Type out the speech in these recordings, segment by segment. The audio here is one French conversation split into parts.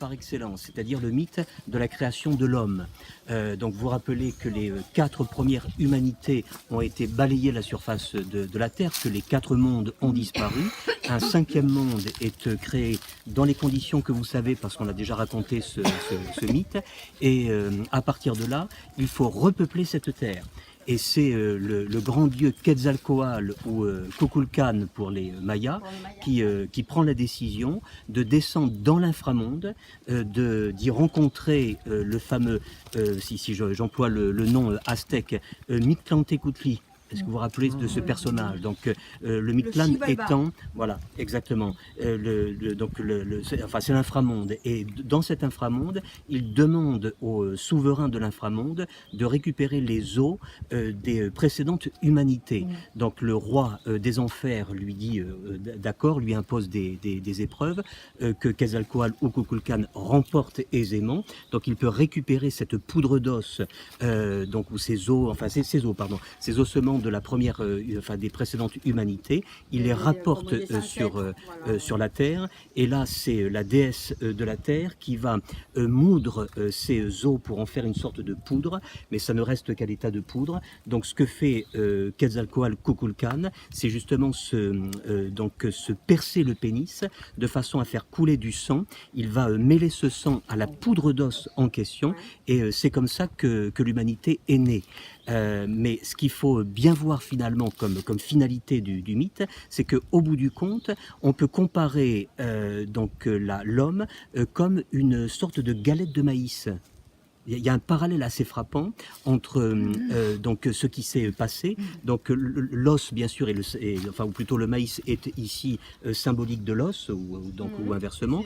par excellence, c'est-à-dire le mythe de la création de l'homme. Donc vous rappelez que les 4 premières humanités ont été balayées de la surface de la Terre, que les 4 mondes ont disparu. Un 5e monde est créé dans les conditions que vous savez, parce qu'on a déjà raconté ce mythe. Et à partir de là, il faut repeupler cette Terre. Et c'est le grand dieu Quetzalcoatl ou Kukulkan pour les Mayas qui prend la décision de descendre dans l'inframonde, d'y rencontrer le fameux, si j'emploie le nom aztèque, Mictlantecutli. Est-ce que vous vous rappelez de ce personnage? Donc le Mictlán étant, voilà, exactement, c'est l'inframonde. Et dans cet inframonde, il demande au souverain de l'inframonde de récupérer les os des précédentes humanités. Donc le roi des enfers lui dit d'accord, lui impose des épreuves que Quetzalcoatl ou Kukulkan remporte aisément. Donc il peut récupérer cette poudre d'os, donc ou ces os, enfin ces os, pardon, ces ossements de la première, des précédentes humanités, il les rapporte sur la Terre, et là c'est la déesse de la Terre qui va moudre ces os pour en faire une sorte de poudre, mais ça ne reste qu'à l'état de poudre. Donc ce que fait Quetzalcoatl Kukulkan, c'est justement se percer le pénis de façon à faire couler du sang. Il va mêler ce sang à la poudre d'os en question, et c'est comme ça que l'humanité est née. Mais ce qu'il faut bien voir finalement comme finalité du mythe, c'est qu'au bout du compte, on peut comparer l'homme comme une sorte de galette de maïs. Il y a un parallèle assez frappant entre donc ce qui s'est passé. Donc l'os, bien sûr, ou plutôt le maïs est ici symbolique de l'os, ou inversement.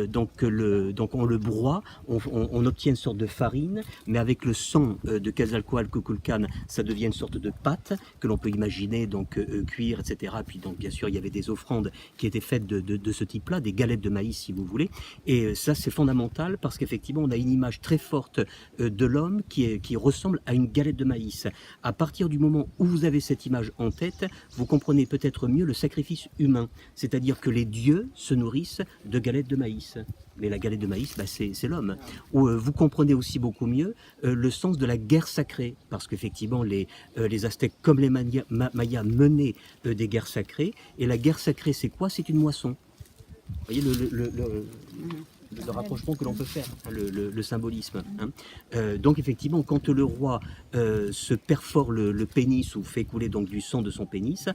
Donc on le broie, on obtient une sorte de farine, mais avec le sang de Quetzalcoatl Kukulkan, ça devient une sorte de pâte que l'on peut imaginer donc cuire, etc. Puis donc bien sûr il y avait des offrandes qui étaient faites de ce type-là, des galettes de maïs si vous voulez. Et ça c'est fondamental parce qu'effectivement on a une image très forte de l'homme qui ressemble à une galette de maïs. À partir du moment où vous avez cette image en tête, vous comprenez peut-être mieux le sacrifice humain, c'est-à-dire que les dieux se nourrissent de galettes de maïs. Mais la galette de maïs, c'est l'homme. Vous comprenez aussi beaucoup mieux le sens de la guerre sacrée, parce qu'effectivement les Aztèques comme les Mayas menaient des guerres sacrées, et la guerre sacrée c'est quoi? C'est une moisson. Vous voyez le rapprochement que l'on peut faire, le symbolisme. Donc effectivement, quand le roi se perfore le pénis ou fait couler donc du sang de son pénis,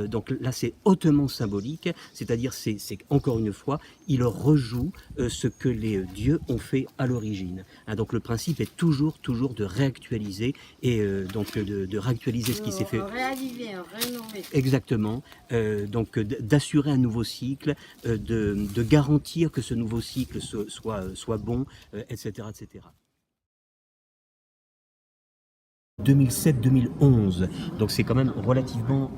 donc là c'est hautement symbolique, c'est-à-dire c'est encore une fois, il rejoue ce que les dieux ont fait à l'origine. Donc le principe est toujours de réactualiser et donc de réactualiser ce qui s'est fait. Réaliser, rénover. Exactement. Donc d'assurer un nouveau cycle, de garantir que ce nouveau cycle soit bon, etc., etc. 2007-2011, donc c'est quand même relativement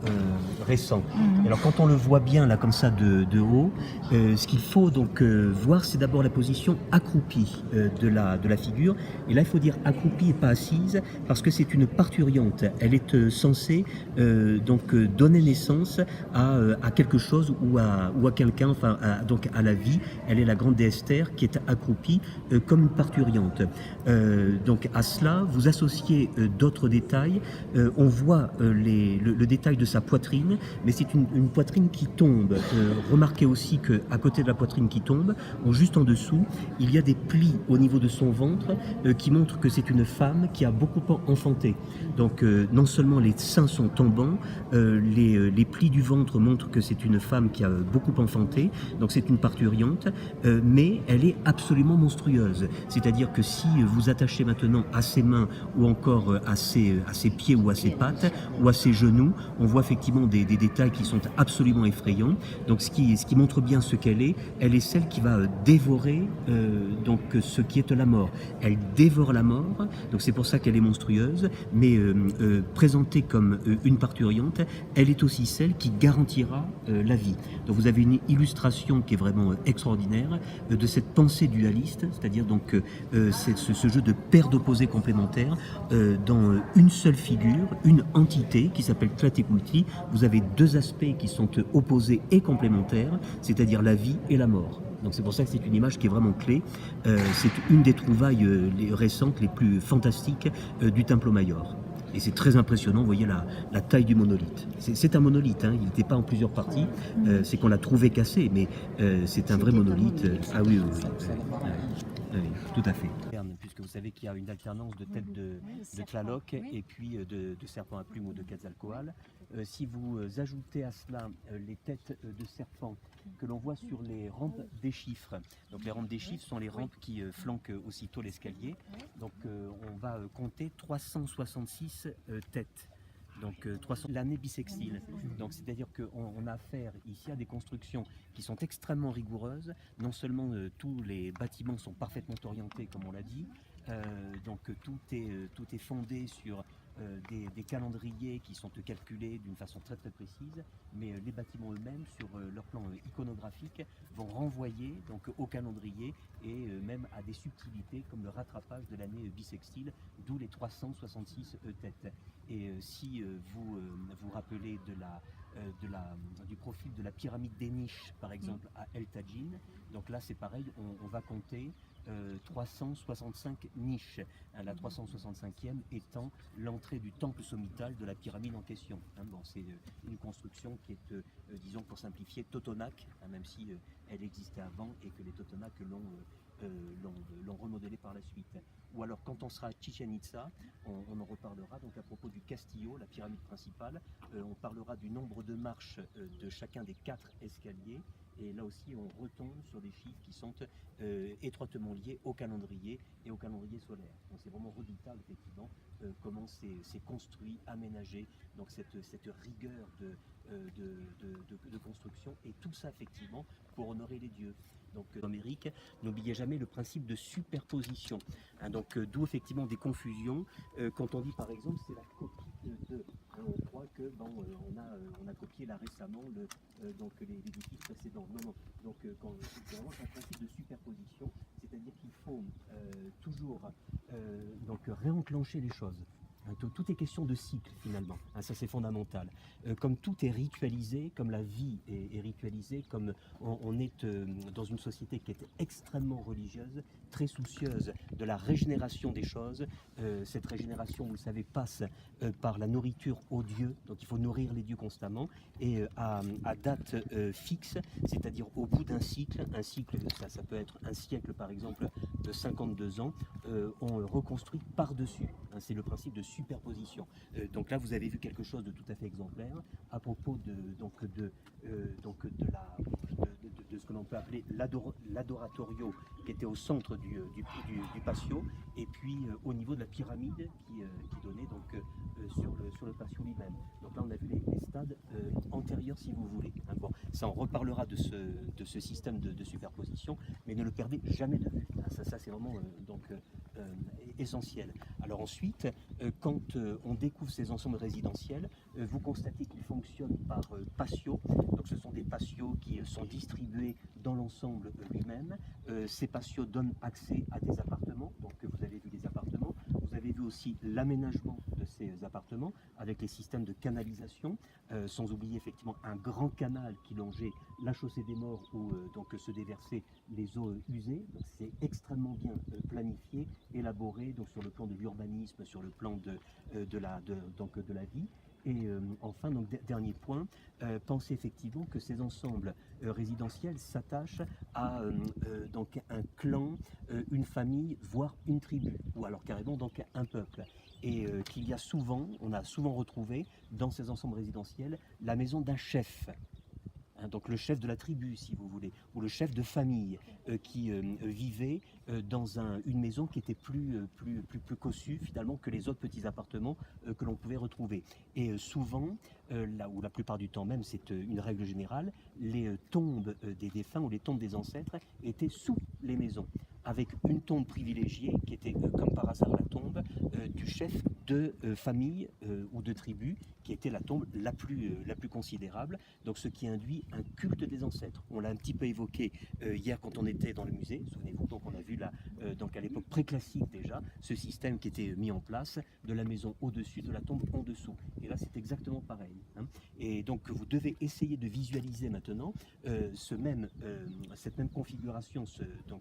récent. Alors quand on le voit bien là comme ça de haut, ce qu'il faut donc voir, c'est d'abord la position accroupie de la figure. Et là il faut dire accroupie et pas assise, parce que c'est une parturiante. Elle est censée donc donner naissance à quelque chose ou à quelqu'un, enfin donc à la vie. Elle est la grande déesse Terre qui est accroupie comme une parturiante. Donc à cela vous associez d'autres détails, on voit le détail de sa poitrine, mais c'est une poitrine qui tombe. Remarquez aussi qu'à côté de la poitrine qui tombe, ou juste en dessous, il y a des plis au niveau de son ventre qui montrent que c'est une femme qui a beaucoup enfanté. Donc non seulement les seins sont tombants, les plis du ventre montrent que c'est une femme qui a beaucoup enfanté, donc c'est une parturiante, mais elle est absolument monstrueuse. C'est-à-dire que si vous attachez maintenant à ses mains ou encore à ses pieds ou à ses pattes ou à ses genoux, on voit effectivement des détails qui sont absolument effrayants. Donc ce qui montre bien ce qu'elle est celle qui va dévorer donc ce qui est la mort. Elle dévore la mort, donc c'est pour ça qu'elle est monstrueuse, mais présentée comme une parturiante, elle est aussi celle qui garantira la vie. Donc vous avez une illustration qui est vraiment extraordinaire de cette pensée dualiste, c'est-à-dire donc c'est ce jeu de paires d'opposés complémentaires dans une seule figure, une entité qui s'appelle Tlateculti. Vous avez deux aspects qui sont opposés et complémentaires, c'est-à-dire la vie et la mort. Donc c'est pour ça que c'est une image qui est vraiment clé. C'est une des trouvailles les récentes, les plus fantastiques du Templo Mayor. Et c'est très impressionnant, vous voyez la taille du monolithe. C'est un monolithe, hein, il n'était pas en plusieurs parties, c'est qu'on l'a trouvé cassé, mais c'est un vrai monolithe. Ah oui, oui, oui. Oui, tout à fait. Puisque vous savez qu'il y a une alternance de têtes de Tlaloc et puis de serpents à plumes ou de Quetzalcoatl. Si vous ajoutez à cela les têtes de serpents que l'on voit sur les rampes des chiffres, donc les rampes des chiffres sont les rampes qui flanquent aussitôt l'escalier, donc on va compter 366 têtes. Donc 300 l'année bissextile. Donc c'est-à-dire qu'on a affaire ici à des constructions qui sont extrêmement rigoureuses. Non seulement tous les bâtiments sont parfaitement orientés, comme on l'a dit, donc tout est fondé sur des calendriers qui sont calculés d'une façon très très précise, mais les bâtiments eux-mêmes, sur leur plan iconographique, vont renvoyer donc au calendrier et même à des subtilités comme le rattrapage de l'année bissextile, d'où les 366 têtes. Et si vous vous rappelez du profil de la pyramide des niches, par exemple, à El Tadjin, donc là c'est pareil, on va compter 365 niches, la 365e étant l'entrée du temple sommital de la pyramide en question. Bon, c'est une construction qui est, disons pour simplifier, Totonac, même si elle existait avant et que les Totonacs l'ont remodelé par la suite. Ou alors quand on sera à Chichen Itza, on en reparlera, donc à propos du Castillo, la pyramide principale, on parlera du nombre de marches de chacun des 4 escaliers. Et là aussi, on retombe sur des chiffres qui sont étroitement liés au calendrier et au calendrier solaire. Donc c'est vraiment redoutable, effectivement, comment c'est construit, aménagé, donc cette rigueur de construction, et tout ça, effectivement, pour honorer les dieux. Donc en Amérique, n'oubliez jamais le principe de superposition. Donc d'où effectivement des confusions. Quand on dit par exemple c'est la copie de, on croit que on a copié là récemment donc l'édifice précédent. Non, non. Donc c'est vraiment un principe de superposition, c'est-à-dire qu'il faut toujours donc réenclencher les choses. Tout est question de cycle finalement, ça c'est fondamental. Comme tout est ritualisé, comme la vie est ritualisée, comme on est dans une société qui est extrêmement religieuse, très soucieuse de la régénération des choses. Cette régénération, vous le savez, passe par la nourriture aux dieux, donc il faut nourrir les dieux constamment, et à date fixe, c'est-à-dire au bout d'un cycle, ça peut être un siècle par exemple de 52 ans, on reconstruit par-dessus. C'est le principe de superposition. Donc là, vous avez vu quelque chose de tout à fait exemplaire à propos de ce que l'on peut appeler l'adoratorio, qui était au centre du patio, et puis au niveau de la pyramide qui donnait donc sur le patio lui-même. Donc là, on a vu les stades antérieurs, si vous voulez. Bon, ça, on reparlera de ce système de superposition, mais ne le perdez jamais de vue. Ça c'est vraiment essentiel. Alors ensuite, quand on découvre ces ensembles résidentiels, vous constatez qu'ils fonctionnent par patio. Donc ce sont des patios qui sont distribués dans l'ensemble lui-même. Ces patios donnent accès à des appartements. Donc vous avez vu les appartements. Vous avez vu aussi l'aménagement de ces appartements avec les systèmes de canalisation, sans oublier effectivement un grand canal qui longeait la chaussée des morts où donc se déversaient les eaux usées. C'est extrêmement bien planifié, élaboré, donc sur le plan de l'urbanisme, sur le plan de la vie. Et enfin, donc, dernier point, pensez effectivement que ces ensembles résidentiels s'attachent à donc un clan, une famille, voire une tribu, ou alors carrément donc un peuple. Et qu'il y a souvent, on a souvent retrouvé dans ces ensembles résidentiels la maison d'un chef. Donc le chef de la tribu, si vous voulez, ou le chef de famille qui vivait dans une maison qui était plus cossue finalement que les autres petits appartements que l'on pouvait retrouver. Et souvent, là où la plupart du temps même, c'est une règle générale, les tombes des défunts ou les tombes des ancêtres étaient sous les maisons, avec une tombe privilégiée qui était comme par hasard la tombe du chef de famille ou de tribu, qui était la tombe la plus considérable, donc ce qui induit un culte des ancêtres. On l'a un petit peu évoqué hier quand on était dans le musée, souvenez-vous, donc on a vu donc à l'époque préclassique déjà, ce système qui était mis en place, de la maison au-dessus, de la tombe en dessous. Et là, c'est exactement pareil. Hein. Et donc, vous devez essayer de visualiser maintenant cette même configuration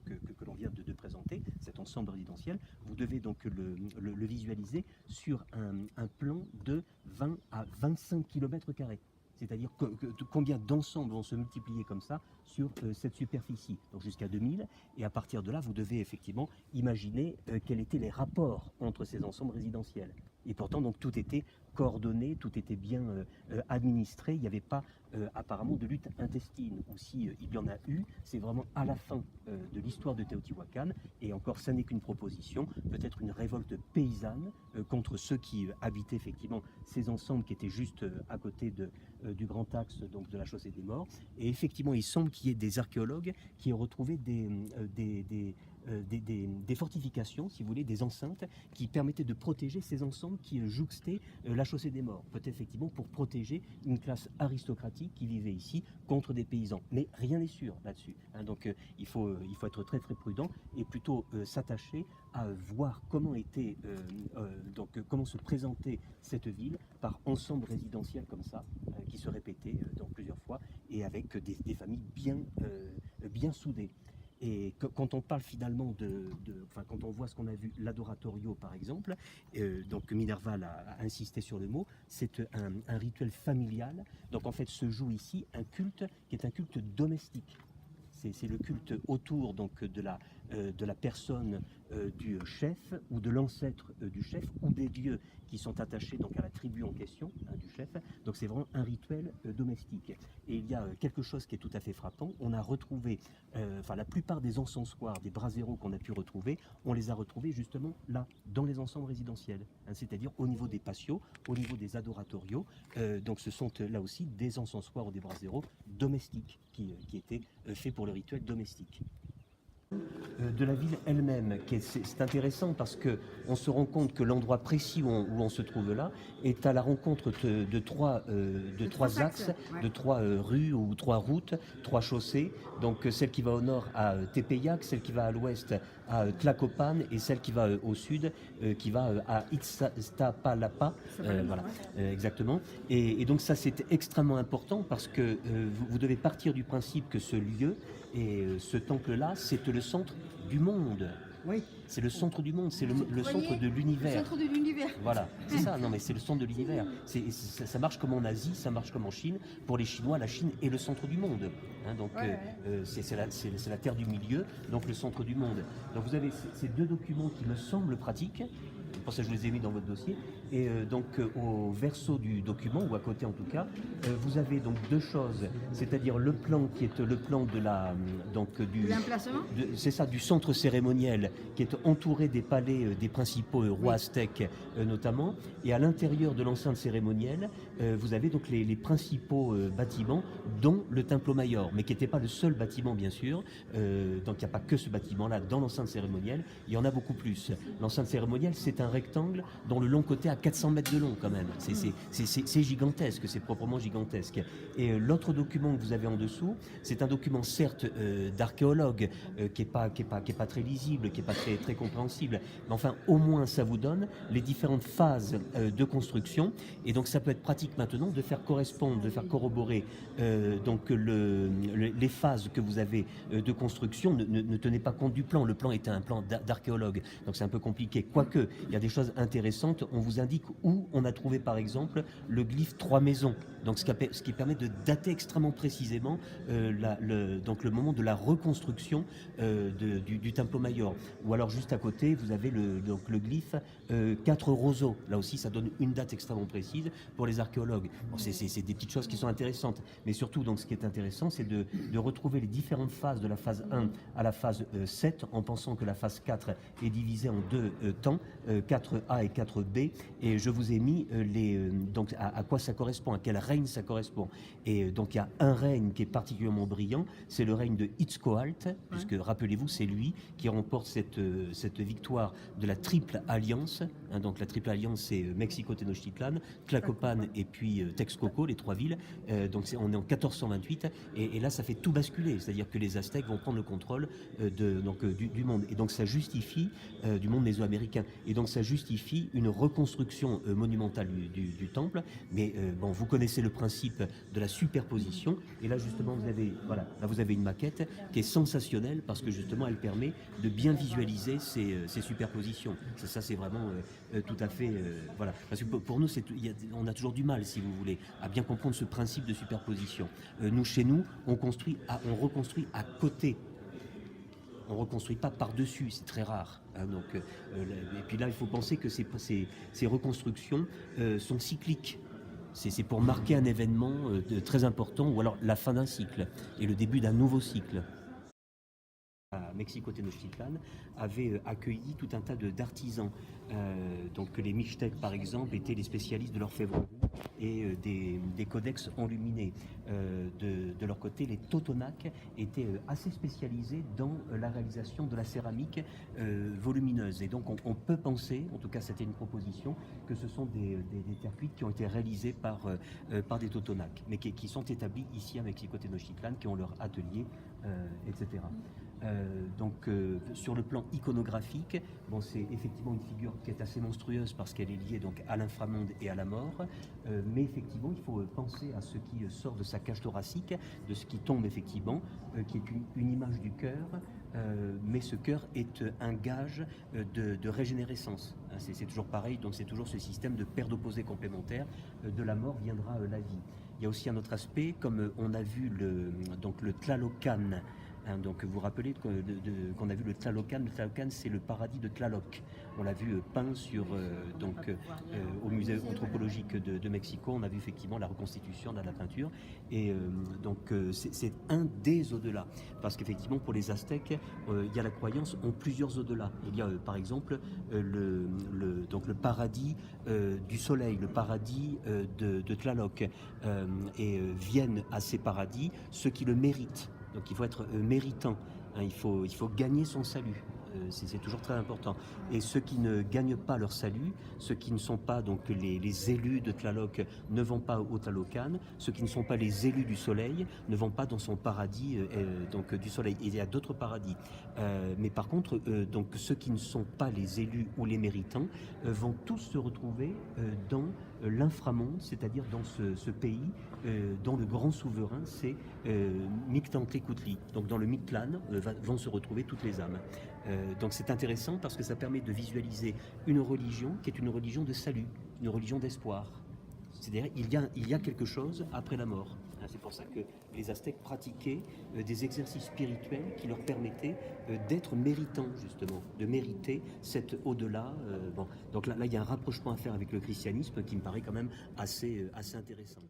que l'on vient de présenter, cet ensemble résidentiel. Vous devez donc le visualiser sur un plan de 20 à 25 km². C'est-à-dire combien d'ensembles vont se multiplier comme ça sur cette superficie, donc jusqu'à 2000. Et à partir de là, vous devez effectivement imaginer quels étaient les rapports entre ces ensembles résidentiels. Et pourtant, donc, tout était coordonné, tout était bien administré. Il n'y avait pas apparemment de lutte intestine. Ou si il y en a eu, c'est vraiment à la fin de l'histoire de Teotihuacan. Et encore, ça n'est qu'une proposition, peut-être une révolte paysanne contre ceux qui habitaient effectivement ces ensembles qui étaient juste à côté du grand axe donc de la chaussée des morts. Et effectivement, il semble qu'il y ait des archéologues qui aient retrouvé des fortifications, si vous voulez, des enceintes qui permettaient de protéger ces ensembles qui jouxtaient la chaussée des morts. Peut-être effectivement pour protéger une classe aristocratique qui vivait ici contre des paysans. Mais rien n'est sûr là-dessus. Hein. Donc il faut être très très prudent et plutôt s'attacher à voir comment comment se présentait cette ville par ensemble résidentiel comme ça, qui se répétait donc plusieurs fois et avec des familles bien soudées. Et quand on parle finalement quand on voit ce qu'on a vu, l'adoratorio par exemple, donc Minerval a insisté sur le mot, c'est un rituel familial. Donc en fait se joue ici un culte qui est un culte domestique. C'est le culte autour donc de la personne du chef ou de l'ancêtre du chef ou des dieux qui sont attachés donc à la tribu en question du chef. Donc c'est vraiment un rituel domestique. Et il y a quelque chose qui est tout à fait frappant. On a retrouvé, la plupart des encensoirs, des braseros qu'on a pu retrouver, on les a retrouvés justement là, dans les ensembles résidentiels, hein, c'est-à-dire au niveau des patios, au niveau des adoratorios. Donc ce sont là aussi des encensoirs ou des braseros domestiques qui étaient faits pour le rituel domestique. De la ville elle-même, c'est intéressant parce que on se rend compte que l'endroit précis où on se trouve là est à la rencontre de trois axes, ouais. de trois rues ou trois routes, trois chaussées. Donc celle qui va au nord à Tepeyac, celle qui va à l'ouest à Tlacopan et celle qui va au sud qui va à Iztapalapa. Voilà, exactement. Et donc ça c'est extrêmement important parce que vous devez partir du principe que ce lieu et ce temple-là, c'est le centre du monde. Oui. C'est le centre du monde, c'est le centre de l'univers. Le centre de l'univers. Voilà, c'est ça, non mais c'est le centre de l'univers. Ça marche comme en Asie, ça marche comme en Chine. Pour les Chinois, la Chine est le centre du monde. Hein, donc c'est la terre du milieu, donc le centre du monde. Donc vous avez ces deux documents qui me semblent pratiques. Pour ça, je les ai mis dans votre dossier. Et au verso du document, ou à côté en tout cas, vous avez donc deux choses. C'est-à-dire le plan qui est le plan de l'emplacement. C'est ça, du centre cérémoniel qui est entouré des palais des principaux rois aztèques notamment. Et à l'intérieur de l'enceinte cérémonielle, vous avez donc les principaux bâtiments, dont le Templo Mayor, mais qui n'était pas le seul bâtiment bien sûr. Donc il n'y a pas que ce bâtiment-là dans l'enceinte cérémonielle. Il y en a beaucoup plus. L'enceinte cérémonielle, c'est un rectangle dont le long côté a 400 mètres de long quand même. C'est gigantesque, c'est proprement gigantesque. Et l'autre document que vous avez en dessous, c'est un document certes d'archéologue qui est pas très lisible, qui est pas très compréhensible, mais enfin au moins ça vous donne les différentes phases de construction. Et donc ça peut être pratique maintenant de faire correspondre, de faire corroborer donc les phases que vous avez de construction. Ne tenez pas compte du plan. Le plan était un plan d'archéologue, donc c'est un peu compliqué. Quoique il y a des choses intéressantes. On vous indique où on a trouvé par exemple le glyphe 3 maisons. Donc ce qui permet de dater extrêmement précisément donc le moment de la reconstruction du Templo Mayor. Ou alors juste à côté, vous avez le glyphe 4 roseaux. Là aussi, ça donne une date extrêmement précise pour les archéologues. Bon, c'est des petites choses qui sont intéressantes. Mais surtout, donc, ce qui est intéressant, c'est de retrouver les différentes phases de la phase 1 à la phase 7, en pensant que la phase 4 est divisée en deux temps. 4A et 4B, et je vous ai mis donc à quoi ça correspond, à quel règne ça correspond. Et donc il y a un règne qui est particulièrement brillant, c'est le règne de Itzcoatl, puisque rappelez-vous, c'est lui qui remporte cette victoire de la Triple Alliance. Donc la Triple Alliance, c'est Mexico, Tenochtitlan, Tlacopan et puis Texcoco, les trois villes. Donc on est en 1428, et là ça fait tout basculer, c'est-à-dire que les Aztèques vont prendre le contrôle du monde, et donc ça justifie du monde mésoaméricain, et donc ça justifie une reconstruction monumentale du temple. Mais bon, vous connaissez le principe de la superposition, et là justement vous avez une maquette qui est sensationnelle parce que justement elle permet de bien visualiser ces superpositions. Ça c'est vraiment tout à fait voilà, parce que pour nous on a toujours du mal, si vous voulez, à bien comprendre ce principe de superposition. Nous, chez nous, on reconstruit à côté. On ne reconstruit pas par-dessus, c'est très rare. Et puis là, il faut penser que ces reconstructions sont cycliques. C'est pour marquer un événement très important, ou alors la fin d'un cycle et le début d'un nouveau cycle. Mexico Tenochtitlan avait accueilli tout un tas d'artisans. Donc les Mixtèques, par exemple, étaient les spécialistes de l'orfèvrerie et des codex enluminés. De leur côté, les Totonacs étaient assez spécialisés dans la réalisation de la céramique volumineuse. Et donc on peut penser, en tout cas c'était une proposition, que ce sont des terres cuites qui ont été réalisées par des Totonacs, mais qui sont établis ici à Mexico Tenochtitlan, qui ont leur atelier, etc. Sur le plan iconographique, bon, c'est effectivement une figure qui est assez monstrueuse parce qu'elle est liée donc à l'inframonde et à la mort, mais effectivement il faut penser à ce qui sort de sa cage thoracique, de ce qui tombe effectivement, qui est une image du cœur, mais ce cœur est un gage de régénérescence. C'est toujours pareil, donc c'est toujours ce système de paire d'opposés complémentaires, de la mort viendra la vie. Il y a aussi un autre aspect, comme on a vu le Tlalocan. Donc vous vous rappelez qu'on a vu le Tlalocan. Le Tlalocan, c'est le paradis de Tlaloc. On l'a vu peint au musée anthropologique de Mexico. On a vu effectivement la reconstitution de la peinture. Et c'est un des au-delà. Parce qu'effectivement, pour les Aztèques, il y a la croyance en plusieurs au-delà. Il y a par exemple le paradis du soleil, le paradis de Tlaloc. Et viennent à ces paradis ceux qui le méritent. Donc il faut être méritant, il faut gagner son salut, c'est toujours très important. Et ceux qui ne gagnent pas leur salut, ceux qui ne sont pas donc les élus de Tlaloc ne vont pas au Tlalocan, ceux qui ne sont pas les élus du soleil ne vont pas dans son paradis du soleil. Et il y a d'autres paradis. Mais par contre, donc ceux qui ne sont pas les élus ou les méritants vont tous se retrouver dans l'inframonde, c'est-à-dire dans ce pays dont le grand souverain c'est Mictlantecuhtli. Donc dans le Mictlan vont se retrouver toutes les âmes. Donc c'est intéressant parce que ça permet de visualiser une religion qui est une religion de salut, une religion d'espoir. C'est-à-dire il y a quelque chose après la mort. C'est pour ça que les Aztèques pratiquaient des exercices spirituels qui leur permettaient d'être méritants, justement, de mériter cet au-delà. Donc là, il y a un rapprochement à faire avec le christianisme qui me paraît quand même assez intéressant.